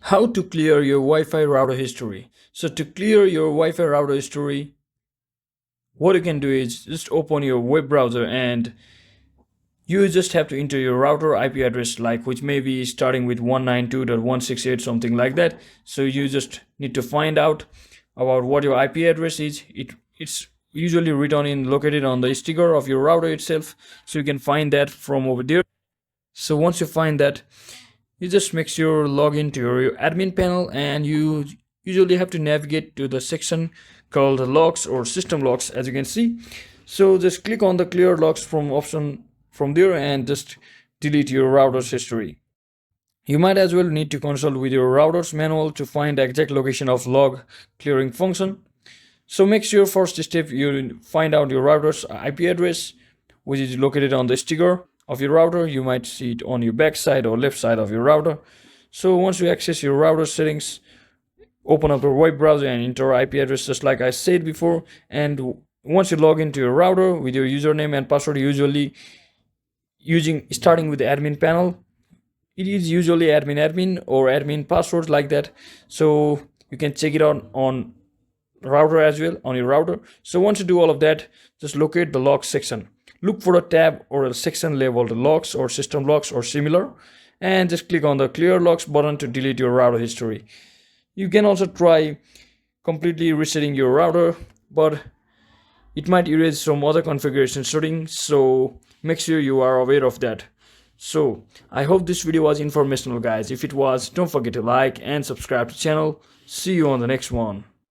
How to clear your Wi-Fi router history. So to clear your Wi-Fi router history, what you can do is just open your web browser and you just have to enter your router IP address, like which may be starting with 192.168, something like that. So you just need to find out about what your IP address is. It's usually written in located on the sticker of your router itself, so you can find that from over there. So once you find that, you just make sure log into your admin panel, and you usually have to navigate to the section called logs or system logs, as you can see. So just click on the clear logs from option from there and just delete your router's history. You might as well need to consult with your router's manual to find the exact location of log clearing function. So make sure first step you find out your router's IP address, which is located on the sticker of your router. You might see it on your back side or left side of your router. So once you access your router settings, open up your web browser and enter IP address just like I said before. And once you log into your router with your username and password, usually starting with the admin panel, it is usually admin or admin passwords like that. So you can check it out on router as well on your router. So once you do all of that, just locate the logs section. Look for a tab or a section labeled logs or system logs or similar, and just click on the clear logs button to delete your router history. You can also try completely resetting your router, but it might erase some other configuration settings, so make sure you are aware of that. So I hope this video was informational, guys. If it was, don't forget to like and subscribe to the channel. See you on the next one.